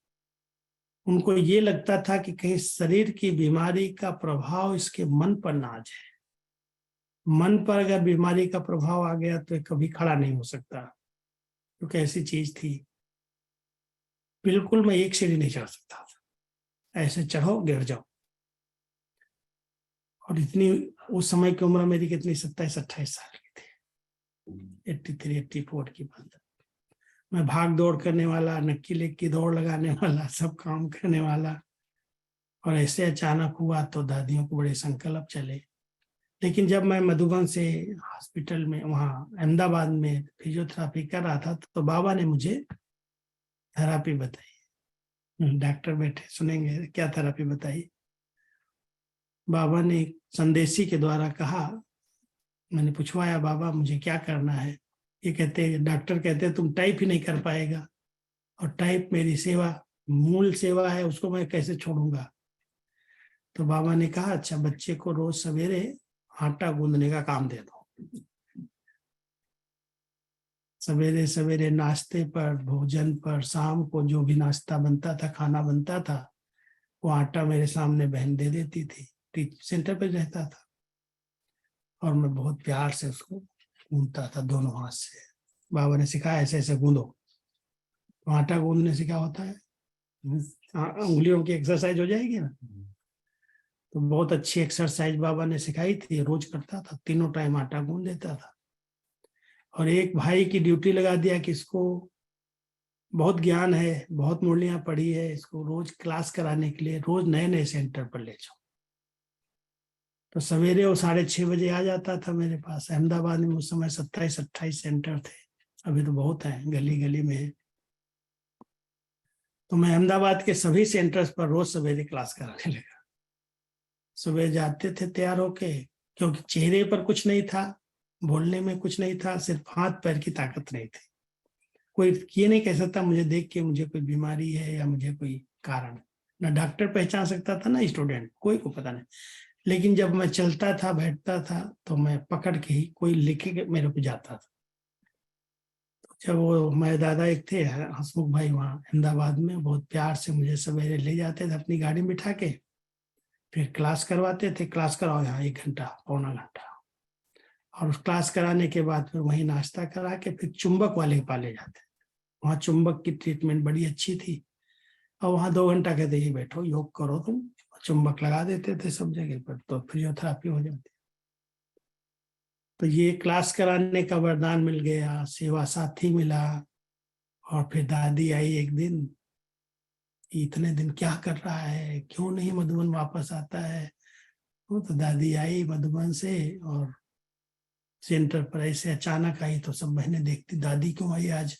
उनको ये लगता था कि कहीं शरीर की बीमारी का प्रभाव इसके मन पर ना आ जाए। मन पर अगर बीमारी का प्रभाव आ गया तो कभी खड़ा नहीं हो सकता, क्योंकि ऐसी चीज थी। बिल्कुल मैं 1 सीढ़ी नहीं चढ़ सकता था, ऐसे चढ़ो गिर जाओ। और इतनी उस समय की उम्र मेरी कितनी 27-28 साल की थी, 83-84 की बात। मैं भाग दौड़ करने वाला, नक्की लेक की दौड़ लगाने वाला, सब काम करने वाला, और ऐसे अचानक हुआ तो दादियों को बड़े संकल्प चले। लेकिन जब मैं मधुबन से हॉस्पिटल में वहाँ अहमदाबाद में फिजियोथेरापी कर रहा था तो बाबा ने मुझे थेरापी बताई। डॉक्टर बैठे सुनेंगे क्या थेरापी बताई। बाबा ने संदेशी के द्वारा कहा, मैंने पूछवाया बाबा मुझे क्या करना है। ये कहते, डॉक्टर कहते तुम टाइप ही नहीं कर पाएगा, और टाइप मेरी सेवा, मूल सेवा है, उसको मैं कैसे छोड़ूंगा। तो बाबा ने कहा अच्छा बच्चे को रोज सवेरे आटा गूंदने का काम दे दो। सवेरे सवेरे नाश्ते पर, भोजन पर, शाम को जो भी नाश्ता बनता था, खाना बनता था, वो आटा मेरे सामने बहन दे देती थी। सेंटर पे रहता था और मैं बहुत प्यार से उसको गूंदता था दोनों हाथ से। बाबा ने सिखाया ऐसे ऐसे गूंदो। तो आटा गूंदने से क्या होता है, उंगलियों की एक्सरसाइज हो जाएगी ना। तो बहुत अच्छी एक्सरसाइज बाबा ने सिखाई थी, रोज करता था, तीनों टाइम आटा गूंद देता था। और एक भाई की ड्यूटी लगा दिया कि इसको बहुत ज्ञान है, बहुत मुरलियां पढ़ी है, इसको रोज क्लास कराने के लिए रोज नए नए सेंटर पर ले जाओ। तो सवेरे वो 6:30 बजे आ जाता था मेरे पास। अहमदाबाद में उस समय 27-28 सेंटर थे, अभी तो बहुत हैं, गली गली में है। तो मैं अहमदाबाद के सभी सेंटर्स पर रोज सवेरे क्लास कराने लगा। सुबह जाते थे तैयार होके, क्योंकि चेहरे पर कुछ नहीं था, बोलने में कुछ नहीं था, सिर्फ हाथ पैर की ताकत नहीं थी। कोई ये नहीं कह सकता मुझे देख के मुझे कोई बीमारी है या मुझे कोई कारण, ना डॉक्टर पहचान सकता था ना स्टूडेंट, कोई को पता नहीं। लेकिन जब मैं चलता था, बैठता था, तो मैं पकड़ के ही कोई लेके मेरे को जाता था। तो जब वो मेरे दादा एक थे हसमुख भाई, वहाँ अहमदाबाद में, बहुत प्यार से मुझे सवेरे ले जाते थे अपनी गाड़ी में बिठा के, फिर क्लास करवाते थे। क्लास कराओ यहाँ 1 घंटा, पौना घंटा, और उस क्लास कराने के बाद फिर वहीं नाश्ता करा के फिर चुंबक वाले के पास ले जाते। वहाँ चुंबक की ट्रीटमेंट बड़ी अच्छी थी, और वहाँ 2 घंटा कहते ये बैठो योग करो तुम, चुंबक लगा देते थे सब जगह पर, तो फिजियोथेरापी हो जाती। तो ये क्लास कराने का वरदान मिल गया, सेवा साथी मिला। और फिर दादी आई एक दिन, इतने दिन क्या कर रहा है, क्यों नहीं मधुबन वापस आता है। तो दादी आई मधुबन से और सेंटर पर ऐसे अचानक आई, तो सब बहनें देखती दादी क्यों आई आज।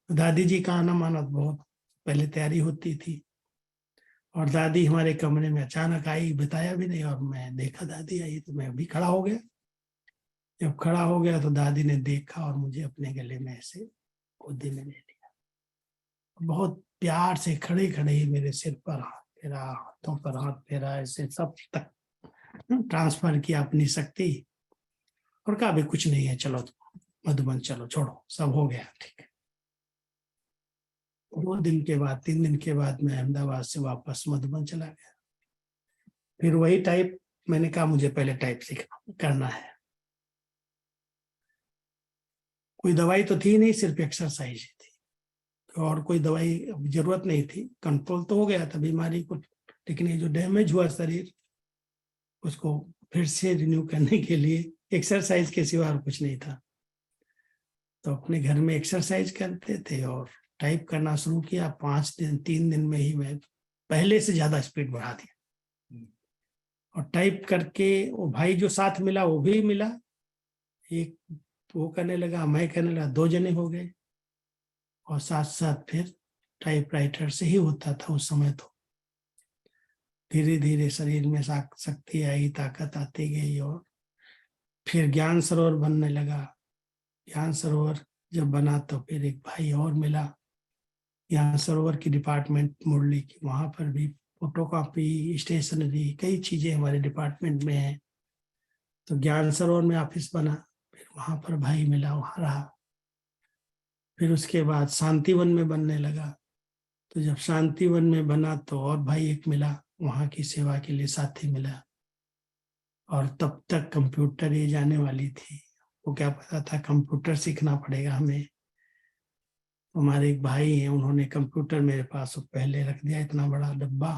दादी जी का आना माना बहुत पहले तैयारी होती थी, और दादी हमारे कमरे में अचानक आई, बताया भी नहीं, और मैं देखा दादी आई तो मैं भी खड़ा हो गया। जब खड़ा हो गया तो दादी ने देखा और मुझे अपने गले में ऐसे गोदी में ले लिया। बहुत प्यार से खड़े खड़े ही मेरे सिर पर हाथ फेरा, हाथों पर हाथ फेरा, ऐसे सब तक ट्रांसफर किया अपनी शक्ति, और कहा भी कुछ नहीं है, चलो मधुबन चलो, छोड़ो, सब हो गया ठीक है। 2 दिन के बाद, 3 दिन के बाद मैं अहमदाबाद से वापस मधुबन चला गया। फिर वही टाइप, मैंने कहा मुझे पहले टाइप सीखना करना है। कोई दवाई तो थी नहीं, सिर्फ एक्सरसाइज ही थी, और कोई दवाई जरूरत नहीं थी। कंट्रोल तो हो गया था बीमारी को, लेकिन ये जो डैमेज हुआ शरीर, उसको फिर से रिन्यू करने के लिए एक्सरसाइज के सिवा और कुछ नहीं था। तो अपने घर में एक्सरसाइज करते थे और टाइप करना शुरू किया। 3 दिन में ही मैं पहले से ज्यादा स्पीड बढ़ा दिया। और टाइप करके वो भाई जो साथ मिला वो भी मिला, एक वो करने लगा, मैं करने लगा, 2 जने हो गए। और साथ साथ फिर टाइपराइटर से ही होता था उस समय। तो धीरे धीरे शरीर में शक्ति आई, ताकत आती गई, और फिर ज्ञान सरोवर बनने लगा। ज्ञान सरोवर जब बना तो फिर एक भाई और मिला, ज्ञान सरोवर की डिपार्टमेंट मुरली की, वहां पर भी फोटोकॉपी, स्टेशनरी, कई चीजें हमारे डिपार्टमेंट में है। तो ज्ञान सरोवर में ऑफिस बना, फिर वहां पर भाई मिला, वहां रहा। फिर उसके बाद शांतिवन में बनने लगा। तो जब शांतिवन में बना तो और भाई एक मिला, वहां की सेवा के लिए साथी मिला। और तब तक कंप्यूटर ये जाने वाली थी, वो क्या पता था कंप्यूटर सीखना पड़ेगा हमें। हमारे एक भाई हैं, उन्होंने कंप्यूटर मेरे पास पहले रख दिया, इतना बड़ा डब्बा,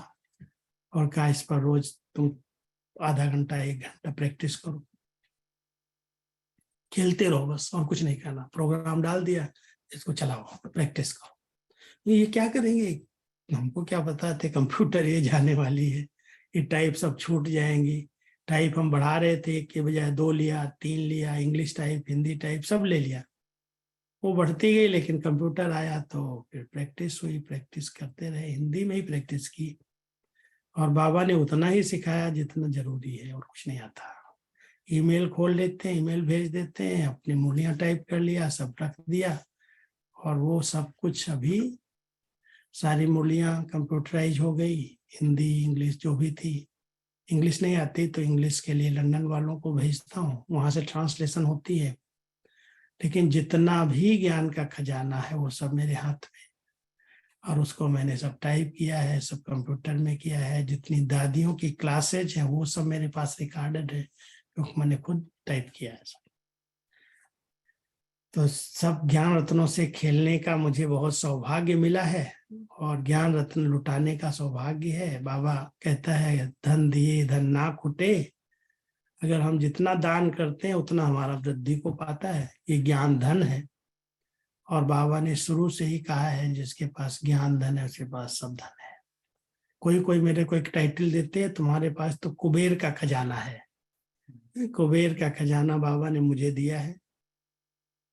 और कहा इस पर रोज तुम आधा घंटा 1 घंटा प्रैक्टिस करो, खेलते रहो बस, और कुछ नहीं करना। प्रोग्राम डाल दिया, इसको चलाओ, प्रैक्टिस करो। ये क्या करेंगे, हमको क्या पता थे कंप्यूटर ये जाने वाली है, ये टाइप सब छूट जाएंगी। टाइप हम बढ़ा रहे थे, एक के बजाय 2 लिया, 3 लिया, इंग्लिश टाइप, हिंदी टाइप सब ले लिया। वो बढ़ती गई, लेकिन कंप्यूटर आया तो फिर प्रैक्टिस हुई, प्रैक्टिस करते रहे, हिंदी में ही प्रैक्टिस की। और बाबा ने उतना ही सिखाया जितना जरूरी है, और कुछ नहीं आता। ईमेल खोल लेते हैं, ईमेल भेज देते हैं, अपनी मुर्लियां टाइप कर लिया, सब रख दिया, और वो सब कुछ अभी सारी मुरलियां कंप्यूटराइज हो गई। हिंदी इंग्लिश जो भी थी, इंग्लिश नहीं आती तो इंग्लिश के लिए लंदन वालों को भेजता हूँ, वहां से ट्रांसलेशन होती है। लेकिन जितना भी ज्ञान का खजाना है वो सब मेरे हाथ में, और उसको मैंने सब टाइप किया है, सब कंप्यूटर में किया है। जितनी दादियों की क्लासेज हैं वो सब मेरे पास रिकॉर्डेड है, क्योंकि मैंने खुद टाइप किया है सब। तो सब ज्ञान रत्नों से खेलने का मुझे बहुत सौभाग्य मिला है, और ज्ञान रत्न लुटाने का सौभाग्य है। बाबा कहता है धन दिए धन ना खुटे, अगर हम जितना दान करते हैं उतना हमारा वृद्धि को पाता है। ये ज्ञान धन है, और बाबा ने शुरू से ही कहा है जिसके पास ज्ञान धन है उसके पास सब धन है। कोई कोई मेरे को एक टाइटल देते हैं, तुम्हारे पास तो कुबेर का खजाना है। कुबेर का खजाना बाबा ने मुझे दिया है।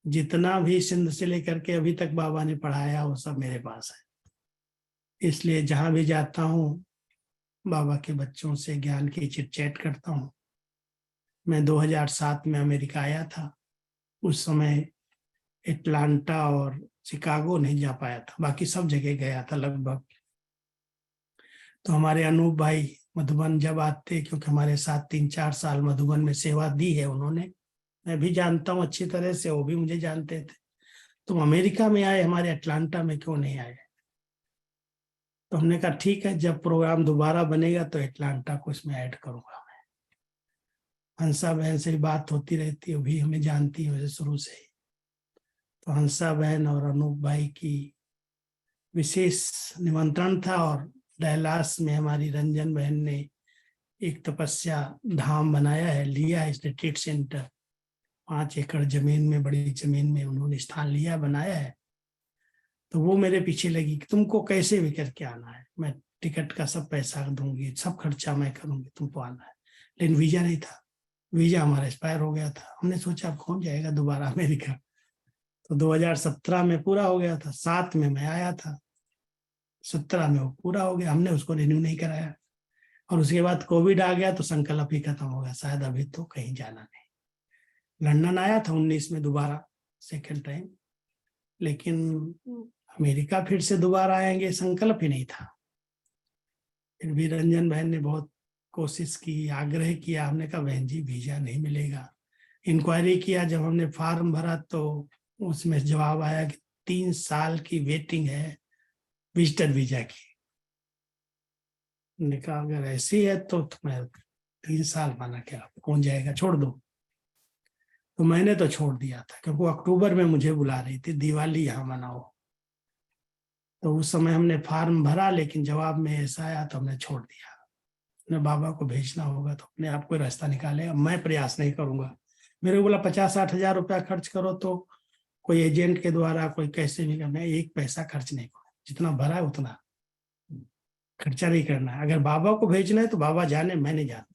जितना भी सिंध से लेकर के अभी तक बाबा ने पढ़ाया वो सब मेरे पास है। इसलिए जहां भी जाता हूँ बाबा के बच्चों से ज्ञान की चिट-चैट करता हूँ। मैं 2007 में अमेरिका आया था, उस समय एटलांटा और शिकागो नहीं जा पाया था, बाकी सब जगह गया था लगभग। तो हमारे अनूप भाई मधुबन जब आते, क्योंकि हमारे साथ 3-4 साल मधुबन में सेवा दी है उन्होंने, मैं भी जानता हूँ अच्छी तरह से, वो भी मुझे जानते थे। तुम अमेरिका में आए, हमारे अटलांटा में क्यों नहीं आए? तो हमने कहा ठीक है, जब प्रोग्राम दोबारा बनेगा तो अटलांटा को इसमें ऐड करूंगा मैं। हंसा बहन से बात होती रहती है, वो भी हमें जानती है वैसे शुरू से ही। तो हंसा बहन और अनूप भाई की विशेष निमंत्रण था, और डैलास में हमारी रंजन बहन ने एक तपस्या धाम बनाया है, लिया है रिट्रीट सेंटर। 5 एकड़ जमीन में, बड़ी जमीन में उन्होंने स्थान लिया, बनाया है। तो वो मेरे पीछे लगी कि तुमको कैसे भी करके आना है, मैं टिकट का सब पैसा दूंगी, सब खर्चा मैं करूंगी, तुमको आना है। लेकिन वीजा नहीं था, वीजा हमारा एक्सपायर हो गया था। हमने सोचा अब कौन जाएगा दोबारा अमेरिका। तो 2017 में पूरा हो गया था, 7 में मैं आया था, 17 में वो पूरा हो गया, हमने उसको रिन्यू नहीं कराया। और उसके बाद कोविड आ गया तो संकल्प ही खत्म हो गया, शायद अभी तो कहीं जाना नहीं। लंदन आया था 19 में दोबारा, सेकेंड टाइम, लेकिन अमेरिका फिर से दोबारा आएंगे संकल्प ही नहीं था। फिर भी रंजन बहन ने बहुत कोशिश की, आग्रह किया। हमने कहा बहन जी वीजा नहीं मिलेगा। इंक्वायरी किया, जब हमने फॉर्म भरा तो उसमें जवाब आया कि 3 साल की वेटिंग है विजिटर वीजा की। हमने कहा अगर ऐसी है तो तुम्हें 3 साल माना क्या, कौन जाएगा, छोड़ दो। तो मैंने तो छोड़ दिया था, क्योंकि वो अक्टूबर में मुझे बुला रही थी, दिवाली यहाँ मनाओ। तो उस समय हमने फॉर्म भरा, लेकिन जवाब में ऐसा आया तो हमने छोड़ दिया। अपने बाबा को भेजना होगा तो अपने आप कोई रास्ता निकालेगा, मैं प्रयास नहीं करूंगा। मेरे को बोला 50-60 हजार रुपया खर्च करो, तो कोई एजेंट के द्वारा कोई कैसे भी करना है, 1 पैसा खर्च नहीं करो, जितना भरा है उतना खर्चा नहीं करना है। अगर बाबा को भेजना है तो बाबा जाने, मैं नहीं जानता।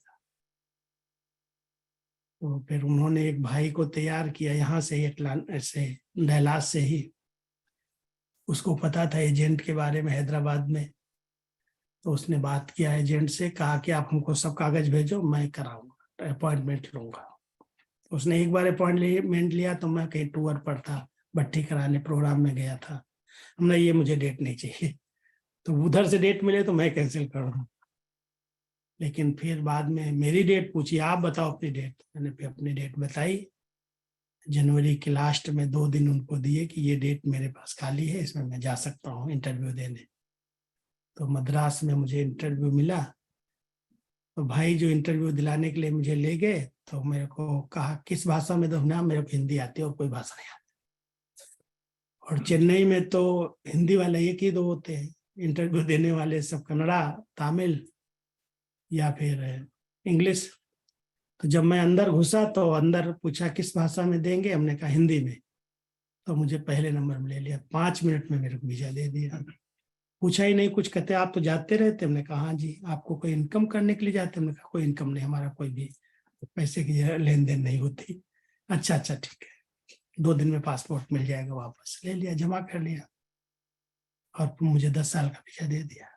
तो फिर उन्होंने एक भाई को तैयार किया यहाँ से, ऐसे डैलास से ही, उसको पता था एजेंट के बारे में हैदराबाद में। तो उसने बात किया एजेंट से, कहा कि आप हमको सब कागज भेजो, मैं कराऊंगा, अपॉइंटमेंट लूंगा। उसने एक बार अपॉइंटमेंट लिया तो मैं कहीं टूर पर था, भट्टी कराने प्रोग्राम में गया था। हमने ये मुझे डेट नहीं चाहिए, तो उधर से डेट मिले तो मैं कैंसिल करूँ। लेकिन फिर बाद में मेरी डेट पूछी, आप बताओ अपनी डेट। मैंने फिर अपनी डेट बताई। जनवरी के लास्ट में 2 दिन उनको दिए कि ये डेट मेरे पास खाली है, इसमें मैं जा सकता हूँ इंटरव्यू देने। तो मद्रास में मुझे इंटरव्यू मिला। तो भाई जो इंटरव्यू दिलाने के लिए मुझे ले गए, तो मेरे को कहा किस भाषा में, तो ना मेरे को हिंदी आती है और कोई भाषा नहीं आती। और चेन्नई में तो हिंदी वाले 1 ही 2 होते हैं, इंटरव्यू देने वाले सब कन्नड़ा, तमिल या फिर इंग्लिश। तो जब मैं अंदर घुसा तो अंदर पूछा किस भाषा में देंगे, हमने कहा हिंदी में। तो मुझे पहले नंबर में ले लिया, 5 मिनट में मेरे को वीजा दे दिया। पूछा ही नहीं कुछ, कहते आप तो जाते रहते। हमने कहा हाँ जी। आपको कोई इनकम करने के लिए जाते? हमने कहा कोई इनकम नहीं, हमारा कोई भी पैसे की लेन देन नहीं होती। अच्छा ठीक है, 2 दिन में पासपोर्ट मिल जाएगा। वापस ले लिया, जमा कर लिया और मुझे 10 साल का वीजा दे दिया।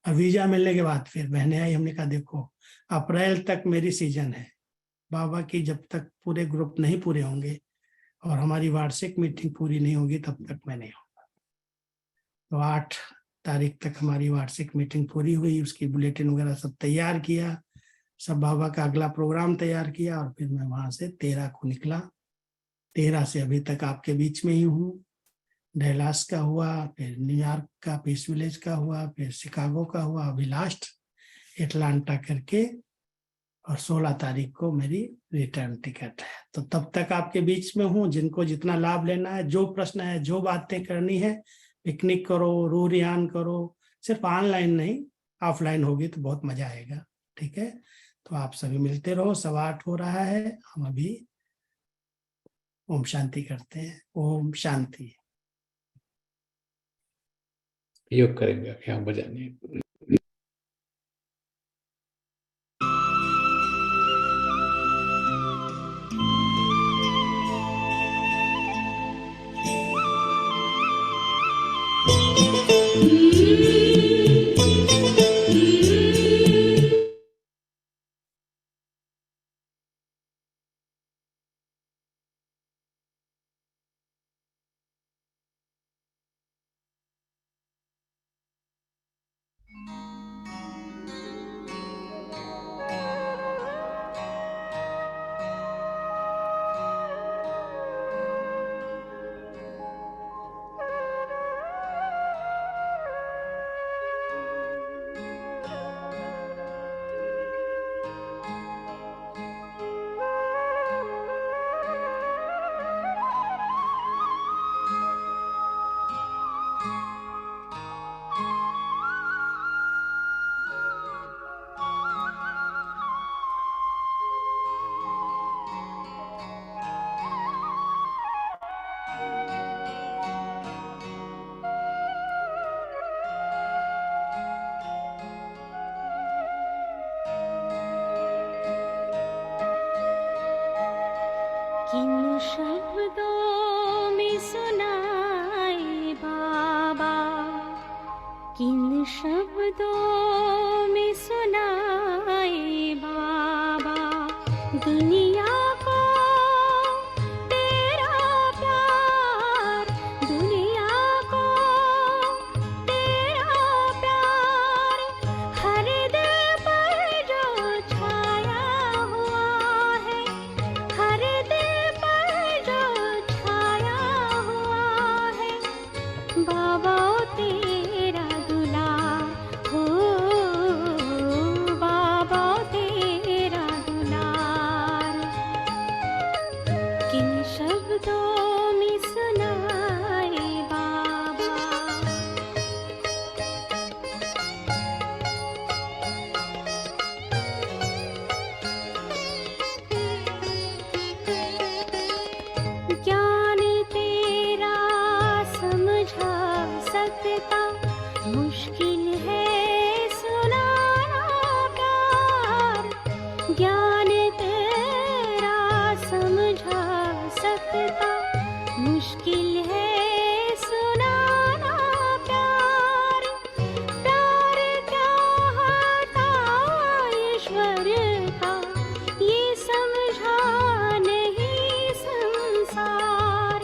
अब वीजा मिलने के बाद फिर बहनें आई। हमने कहा देखो अप्रैल तक मेरी सीजन है बाबा की, जब तक पूरे ग्रुप नहीं पूरे होंगे और हमारी वार्षिक मीटिंग पूरी नहीं होगी तब तक मैं नहीं होगा। तो 8 तारीख तक हमारी वार्षिक मीटिंग पूरी हुई, उसकी बुलेटिन वगैरह सब तैयार किया, सब बाबा का अगला प्रोग्राम तैयार किया और फिर मैं वहां से 13 को निकला। 13 से अभी तक आपके बीच में ही हूँ। डैलास का हुआ, फिर न्यूयॉर्क का पीस विलेज का हुआ, फिर शिकागो का हुआ, अभी लास्ट एटलांटा करके, और 16 तारीख को मेरी रिटर्न टिकट है। तो तब तक आपके बीच में हूँ। जिनको जितना लाभ लेना है, जो प्रश्न है, जो बातें करनी है, पिकनिक करो, रूरियान करो, सिर्फ ऑनलाइन नहीं ऑफलाइन होगी तो बहुत मजा आएगा। ठीक है, तो आप सभी मिलते रहो। 8:15 हो रहा है, हम अभी ओम शांति करते हैं। ओम शांति। योग करेंगे अभी हम बजाने। किन शब्दों में सुनाए बाबा, किन शब्दों में सुनाए बाबा, दुनिया को तेरा प्यार, दुनिया को तेरा प्यार, हर दिल पर जो छाया हुआ है, हर दिल पर जो छाया हुआ है, बाबा तेरा दुलार हो, बाबा तेरा दुलार, किन शब्दों में सुनाए बाबा। ज्ञान तेरा समझा सकता, मुश्किल है सुनाना प्यार, ज्ञान तेरा समझा सकता, मुश्किल है सुनाना प्यार, प्यार क्या होता ईश्वर का, ये समझा नहीं संसार,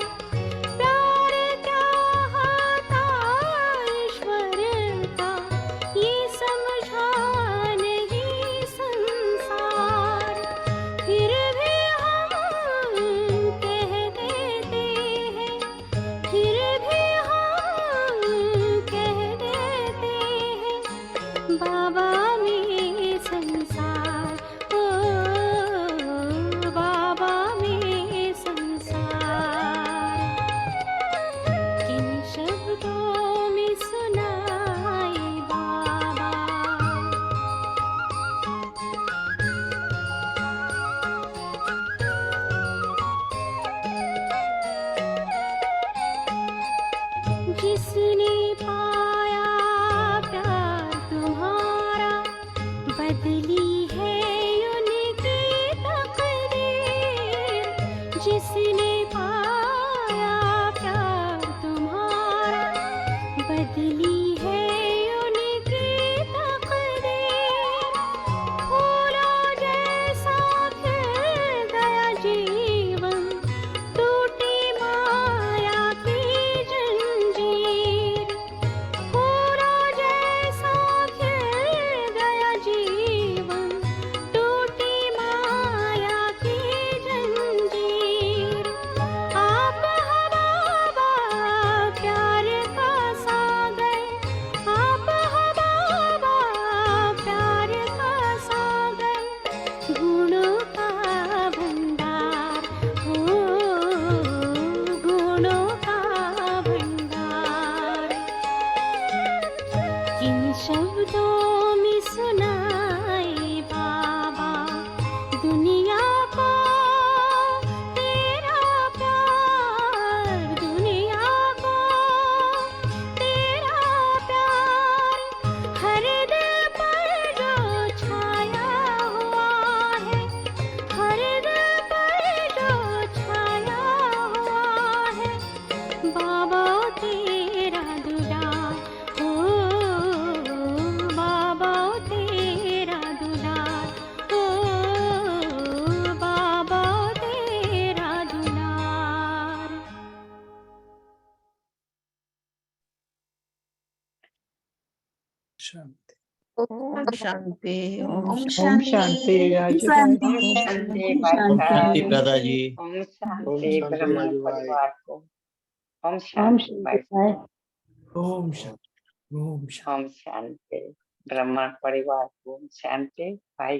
प्यार क्या होता ईश्वर का, ये समझा नहीं संसार, फिर भी हम कह देते हैं, फिर भी हम कह देते हैं, बाबा में संसार, ओ बाबा में संसार, किन शब्दों में सुनाए बाबा। बदली है उनकी तकदीर, जिसने पाया प्यार तुम्हारा। बदली है उनकी तकदीर, फूलों जैसा खिल गया जीवन, टूटी माया की जंजीर। फूलों जैसा खिल गया जीवन, टूटी माया की जंजीर। आप हवा प्यार का सागर, आप हवा प्यार का सागर, गुणों का भंडार हो, गुणों का भंडार। किन शब्दों में सुनाए बाबा दुनिया को तेरा प्यार, दुनिया को तेरा प्यार। हर दिल पर जो छाया हुआ है, हर दिल पर जो छाया हुआ है, बाबा तेरा दुलार हो, बाबा तेरा दुलार हो, बाबा तेरा दुलार। शांति। ओम शांति। ओम शांति राजू भाई। शांति शांति दादाजी। ओम शांति ब्रह्म परिवार को। ओम ओम शांति शांति भाई। ओम शांति। ओम शांति। ओम शांति ब्रह्म परिवार को। ओम शांति भाई।